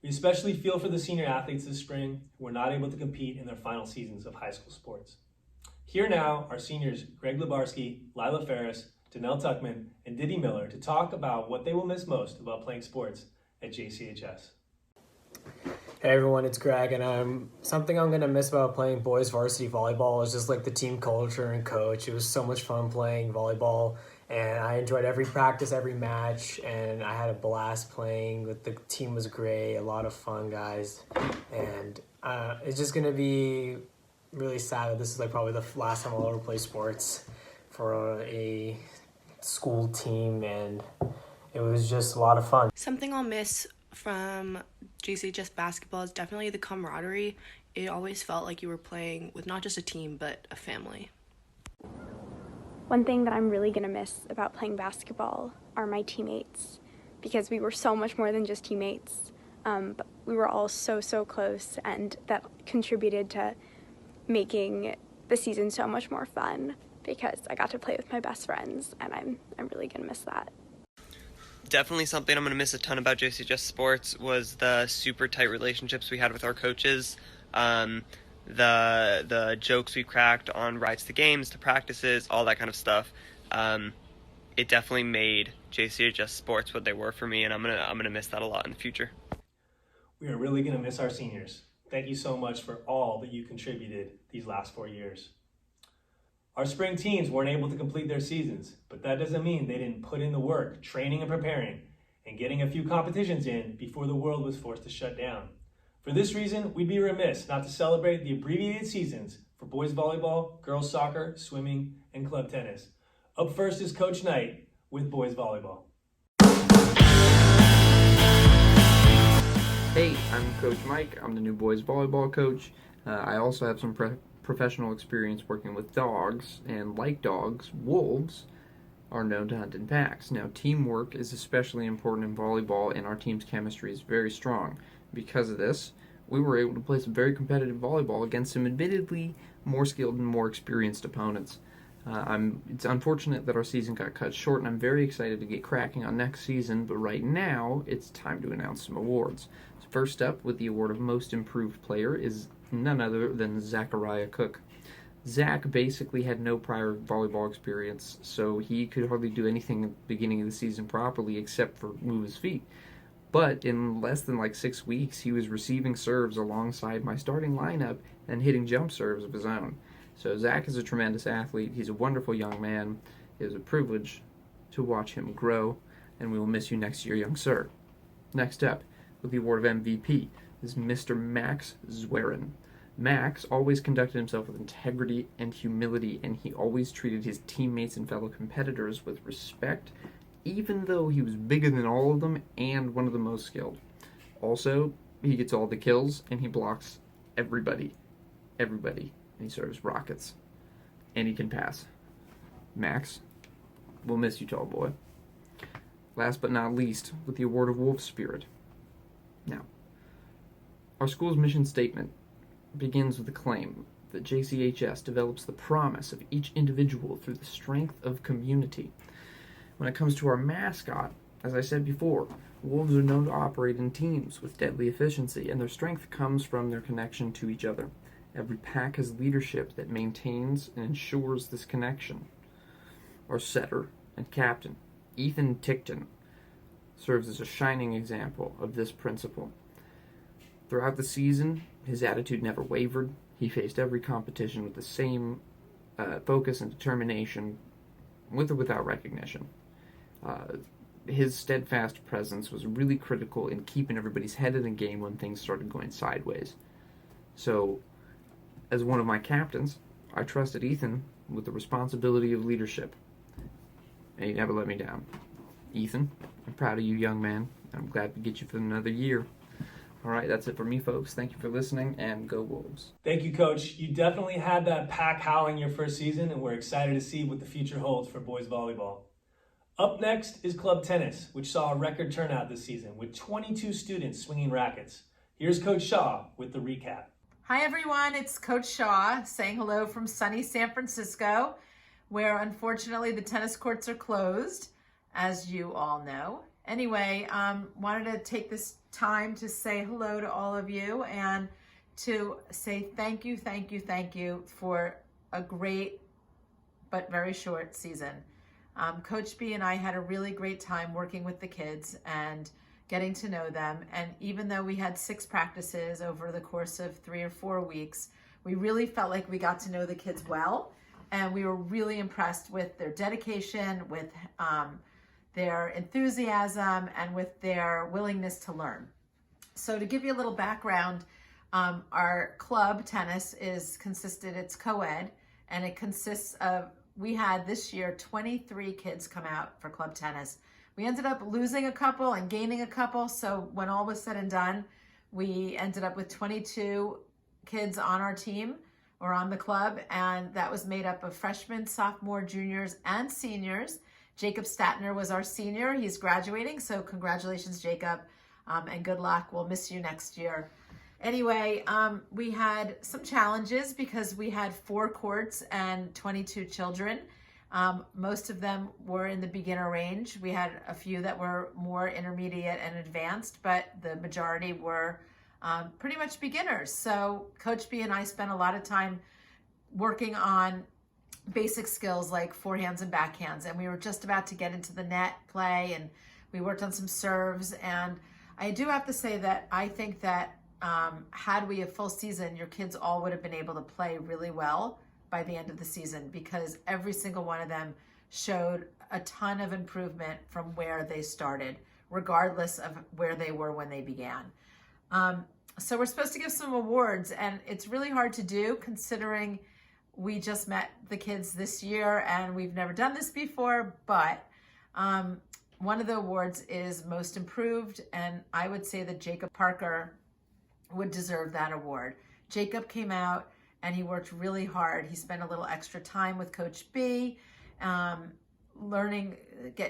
We especially feel for the senior athletes this spring who were not able to compete in their final seasons of high school sports. Here now are seniors Greg Lubarski, Lila Ferris, Danelle Tuckman, and Diddy Miller to talk about what they will miss most about playing sports at JCHS. Hey everyone, it's Greg, and something I'm going to miss about playing boys varsity volleyball is just like the team culture and coach. It was so much fun playing volleyball, and I enjoyed every practice, every match, and I had a blast playing. The team was great, a lot of fun guys, and it's just going to be really sad that this is like probably the last time I'll ever play sports for a school team, and it was just a lot of fun. Something I'll miss from JCHS basketball is definitely the camaraderie. It always felt like you were playing with not just a team, but a family. One thing that I'm really going to miss about playing basketball are my teammates, because we were so much more than just teammates. But we were all so close, and that contributed to making the season so much more fun, because I got to play with my best friends, and I'm really going to miss that. Definitely something I'm going to miss a ton about JCHS sports was the super tight relationships we had with our coaches, the jokes we cracked on rides to games, to practices, all that kind of stuff. It definitely made JCHS sports what they were for me, and I'm gonna miss that a lot in the future. We are really going to miss our seniors. Thank you so much for all that you contributed these last 4 years. Our spring teams weren't able to complete their seasons, but that doesn't mean they didn't put in the work, training and preparing, and getting a few competitions in before the world was forced to shut down. For this reason, we'd be remiss not to celebrate the abbreviated seasons for boys volleyball, girls soccer, swimming, and club tennis. Up first is Coach Knight with boys volleyball. Hey, I'm Coach Mike. I'm the new boys volleyball coach. I also have some professional experience working with dogs, and like dogs, wolves are known to hunt in packs. Now, teamwork is especially important in volleyball, and our team's chemistry is very strong. Because of this, we were able to play some very competitive volleyball against some admittedly more skilled and more experienced opponents. It's unfortunate that our season got cut short, and I'm very excited to get cracking on next season, but right now, it's time to announce some awards. So first up, with the award of Most Improved Player, is none other than Zachariah Cook. Zach basically had no prior volleyball experience, so he could hardly do anything at the beginning of the season properly except for move his feet. But in less than 6 weeks, he was receiving serves alongside my starting lineup and hitting jump serves of his own. So Zach is a tremendous athlete. He's a wonderful young man. It is a privilege to watch him grow, and we will miss you next year, young sir. Next up, with the award of MVP, is Mr. Max Zwerin. Max always conducted himself with integrity and humility, and he always treated his teammates and fellow competitors with respect, even though he was bigger than all of them and one of the most skilled. Also, he gets all the kills, and he blocks everybody. And he serves rockets. And he can pass. Max, we'll miss you, tall boy. Last but not least, with the award of Wolf Spirit. Now, our school's mission statement begins with the claim that JCHS develops the promise of each individual through the strength of community. When it comes to our mascot, as I said before, wolves are known to operate in teams with deadly efficiency, and their strength comes from their connection to each other. Every pack has leadership that maintains and ensures this connection. Our setter and captain, Ethan Tickton, serves as a shining example of this principle. Throughout the season, his attitude never wavered. He faced every competition with the same focus and determination, with or without recognition. His steadfast presence was really critical in keeping everybody's head in the game when things started going sideways. So, as one of my captains, I trusted Ethan with the responsibility of leadership, and he never let me down. Ethan, I'm proud of you, young man. I'm glad to get you for another year. All right, that's it for me, folks. Thank you for listening, and go Wolves. Thank you, Coach. You definitely had that pack howling your first season, and we're excited to see what the future holds for boys volleyball. Up next is club tennis, which saw a record turnout this season with 22 students swinging rackets. Here's Coach Shaw with the recap. Hi everyone, it's Coach Shaw saying hello from sunny San Francisco, where unfortunately the tennis courts are closed, as you all know. Anyway, wanted to take this time to say hello to all of you and to say thank you for a great but very short season. Coach B and I had a really great time working with the kids and getting to know them. And even though we had 6 practices over the course of 3 or 4 weeks, we really felt like we got to know the kids well. And we were really impressed with their dedication, with their enthusiasm, and with their willingness to learn. So to give you a little background, our club tennis it's co-ed, and it consists of, we had this year 23 kids come out for club tennis. We ended up losing a couple and gaining a couple, so when all was said and done, we ended up with 22 kids on our team or on the club, and that was made up of freshmen, sophomore, juniors, and seniors. Jacob Statner was our senior. He's graduating, so congratulations, Jacob, and good luck. We'll miss you next year. Anyway, we had some challenges because we had 4 courts and 22 children. Most of them were in the beginner range. We had a few that were more intermediate and advanced, but the majority were pretty much beginners. So Coach B and I spent a lot of time working on basic skills like forehands and backhands, and we were just about to get into the net play, and we worked on some serves. And I do have to say that I think that had we a full season, your kids all would have been able to play really well by the end of the season, because every single one of them showed a ton of improvement from where they started, regardless of where they were when they began. So we're supposed to give some awards, and it's really hard to do considering we just met the kids this year and we've never done this before, but one of the awards is Most Improved, and I would say that Jacob Parker would deserve that award. Jacob came out and he worked really hard. He spent a little extra time with Coach B,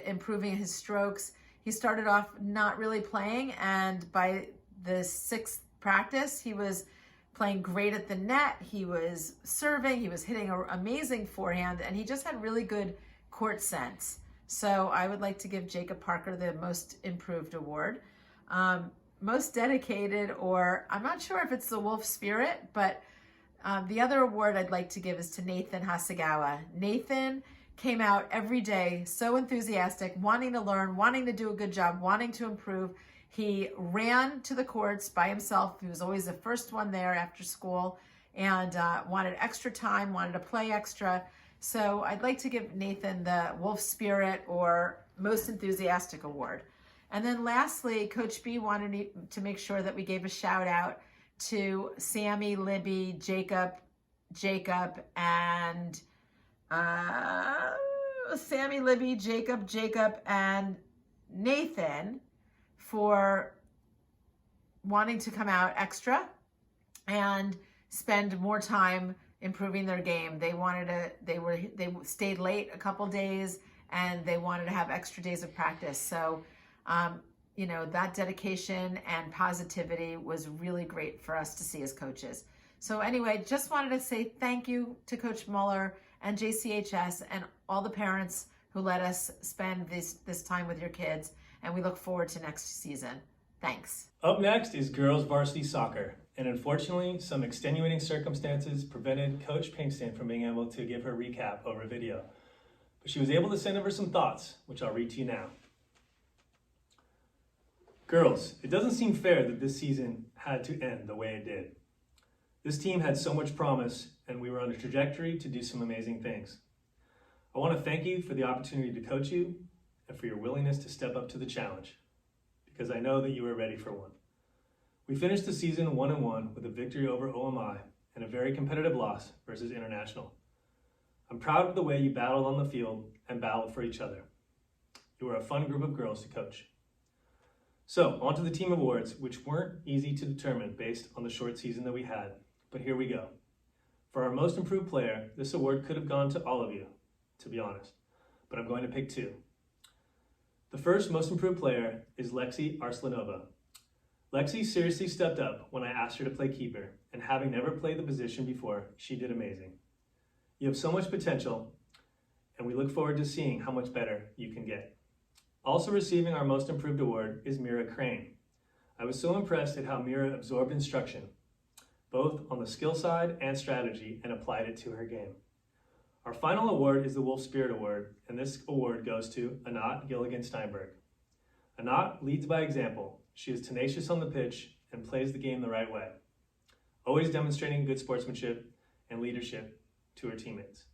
improving his strokes. He started off not really playing, and by the 6th practice, he was playing great at the net. He was serving, he was hitting an amazing forehand, and he just had really good court sense. So I would like to give Jacob Parker the Most Improved award. Most dedicated, or I'm not sure if it's the Wolf Spirit, but the other award I'd like to give is to Nathan Hasegawa. Nathan came out every day so enthusiastic, wanting to learn, wanting to do a good job, wanting to improve. He ran to the courts by himself. He was always the first one there after school, and wanted extra time, wanted to play extra. So I'd like to give Nathan the Wolf Spirit or Most Enthusiastic award. And then lastly, Coach B wanted to make sure that we gave a shout out to Sammy, Libby, Jacob, and Nathan for wanting to come out extra and spend more time improving their game. They stayed late a couple days, and they wanted to have extra days of practice. So that dedication and positivity was really great for us to see as coaches. So anyway, just wanted to say thank you to Coach Muller and JCHS and all the parents who let us spend this time with your kids, and we look forward to next season. Thanks. Up next is girls varsity soccer, and unfortunately, some extenuating circumstances prevented Coach Pinkston from being able to give her recap over video. But she was able to send over some thoughts, which I'll read to you now. Girls, it doesn't seem fair that this season had to end the way it did. This team had so much promise, and we were on a trajectory to do some amazing things. I want to thank you for the opportunity to coach you and for your willingness to step up to the challenge, because I know that you are ready for one. We finished the season 1-1 with a victory over OMI and a very competitive loss versus International. I'm proud of the way you battled on the field and battled for each other. You were a fun group of girls to coach. So, on to the team awards, which weren't easy to determine based on the short season that we had, but here we go. For our most improved player, this award could have gone to all of you, to be honest, but I'm going to pick two. The first most improved player is Lexi Arslanova. Lexi seriously stepped up when I asked her to play keeper, and having never played the position before, she did amazing. You have so much potential, and we look forward to seeing how much better you can get. Also receiving our most improved award is Mira Crane. I was so impressed at how Mira absorbed instruction, both on the skill side and strategy, and applied it to her game. Our final award is the Wolf Spirit Award, and this award goes to Anat Gilligan-Steinberg. Anat leads by example. She is tenacious on the pitch and plays the game the right way, always demonstrating good sportsmanship and leadership to her teammates.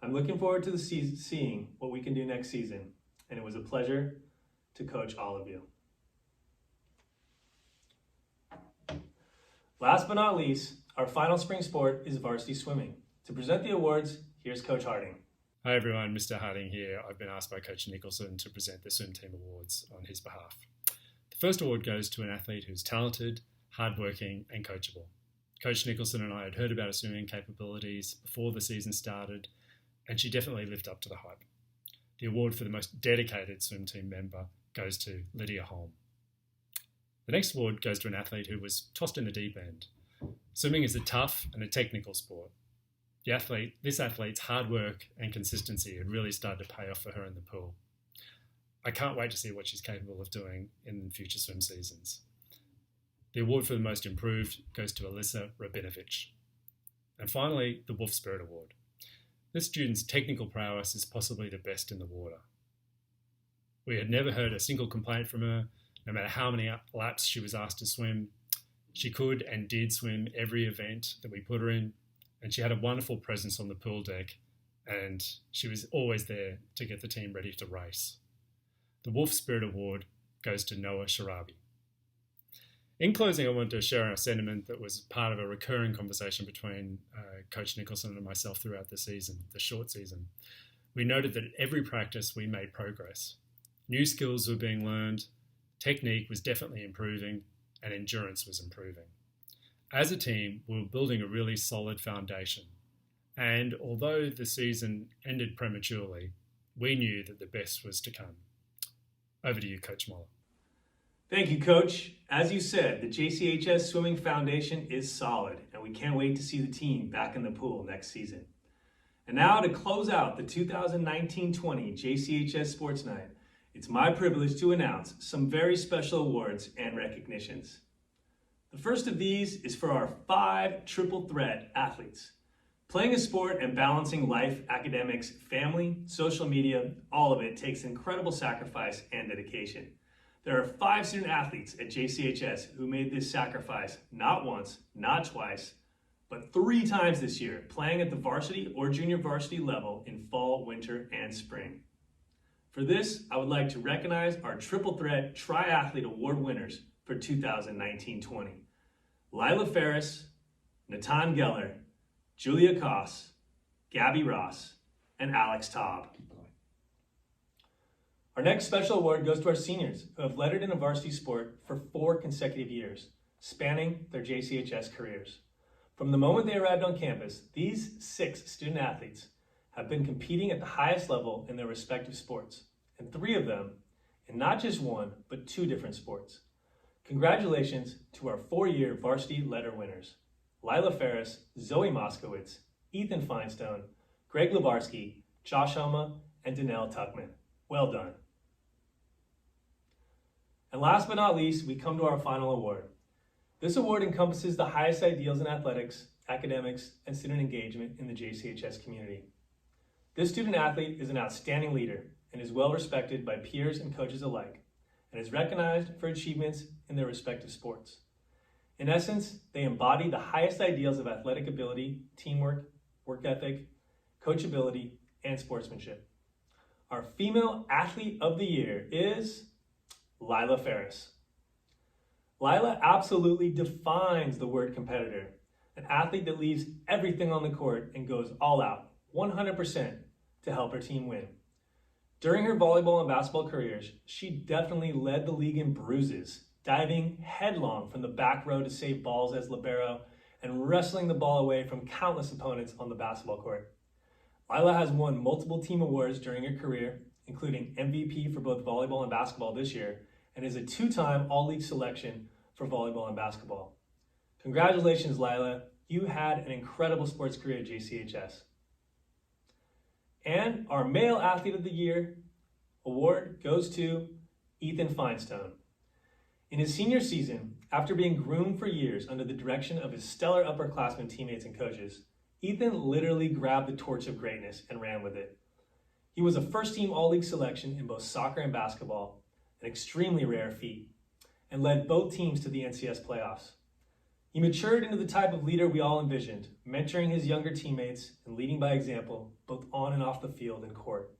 I'm looking forward to seeing what we can do next season, and it was a pleasure to coach all of you. Last but not least, our final spring sport is varsity swimming. To present the awards, here's Coach Harding. Hi everyone, Mr. Harding here. I've been asked by Coach Nicholson to present the swim team awards on his behalf. The first award goes to an athlete who's talented, hardworking, and coachable. Coach Nicholson and I had heard about her swimming capabilities before the season started, and she definitely lived up to the hype. The award for the most dedicated swim team member goes to Lydia Holm. The next award goes to an athlete who was tossed in the deep end. Swimming is a tough and a technical sport. This athlete's hard work and consistency had really started to pay off for her in the pool. I can't wait to see what she's capable of doing in future swim seasons. The award for the most improved goes to Alyssa Rabinovich. And finally, the Wolf Spirit Award. This student's technical prowess is possibly the best in the water. We had never heard a single complaint from her, no matter how many laps she was asked to swim. She could and did swim every event that we put her in, and she had a wonderful presence on the pool deck, and she was always there to get the team ready to race. The Wolf Spirit Award goes to Noah Sharabi. In closing, I want to share a sentiment that was part of a recurring conversation between Coach Nicholson and myself throughout the season, the short season. We noted that at every practice we made progress. New skills were being learned, technique was definitely improving, and endurance was improving. As a team, we were building a really solid foundation. And although the season ended prematurely, we knew that the best was to come. Over to you, Coach Moller. Thank you, Coach. As you said, the JCHS Swimming Foundation is solid, and we can't wait to see the team back in the pool next season. And now to close out the 2019-20 JCHS Sports Night, it's my privilege to announce some very special awards and recognitions. The first of these is for our 5 triple threat athletes. Playing a sport and balancing life, academics, family, social media, all of it takes incredible sacrifice and dedication. There are 5 student athletes at JCHS who made this sacrifice not once, not twice, but 3 times this year, playing at the varsity or junior varsity level in fall, winter, and spring. For this, I would like to recognize our Triple Threat Triathlete Award winners for 2019-20. Lila Ferris, Natan Geller, Julia Koss, Gabby Ross, and Alex Taub. Our next special award goes to our seniors who have lettered in a varsity sport for 4 consecutive years, spanning their JCHS careers. From the moment they arrived on campus, these 6 student athletes have been competing at the highest level in their respective sports, and 3 of them in not just 1, but 2 different sports. Congratulations to our 4-year varsity letter winners, Lila Ferris, Zoe Moskowitz, Ethan Feinstone, Greg Lubarsky, Josh Homa, and Danelle Tuckman. Well done. And last but not least, we come to our final award. This award encompasses the highest ideals in athletics, academics, and student engagement in the JCHS community. This student athlete is an outstanding leader and is well respected by peers and coaches alike, and is recognized for achievements in their respective sports. In essence, they embody the highest ideals of athletic ability, teamwork, work ethic, coachability, and sportsmanship. Our female athlete of the year is Lila Ferris. Lila absolutely defines the word competitor, an athlete that leaves everything on the court and goes all out, 100%, to help her team win. During her volleyball and basketball careers, she definitely led the league in bruises, diving headlong from the back row to save balls as libero and wrestling the ball away from countless opponents on the basketball court. Lila has won multiple team awards during her career, including MVP for both volleyball and basketball this year, and is a two-time All-League selection for volleyball and basketball. Congratulations, Lila. You had an incredible sports career at JCHS. And our Male Athlete of the Year award goes to Ethan Finestone. In his senior season, after being groomed for years under the direction of his stellar upperclassmen teammates and coaches, Ethan literally grabbed the torch of greatness and ran with it. He was a first-team All-League selection in both soccer and basketball, an extremely rare feat, and led both teams to the NCS playoffs. He matured into the type of leader we all envisioned, mentoring his younger teammates and leading by example, both on and off the field and court.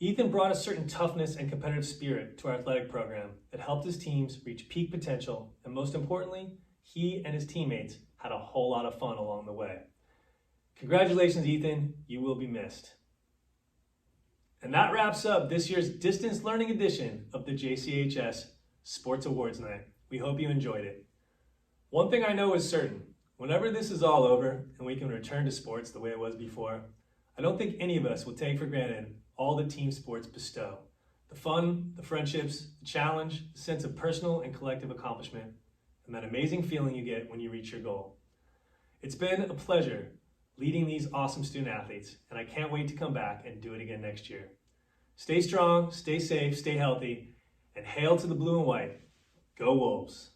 Ethan brought a certain toughness and competitive spirit to our athletic program that helped his teams reach peak potential, and most importantly, he and his teammates had a whole lot of fun along the way. Congratulations, Ethan. You will be missed. And that wraps up this year's distance learning edition of the JCHS Sports Awards Night. We hope you enjoyed it. One thing I know is certain, whenever this is all over and we can return to sports the way it was before, I don't think any of us will take for granted all that team sports bestow. The fun, the friendships, the challenge, the sense of personal and collective accomplishment, and that amazing feeling you get when you reach your goal. It's been a pleasure leading these awesome student athletes, and I can't wait to come back and do it again next year. Stay strong, stay safe, stay healthy, and hail to the blue and white. Go Wolves!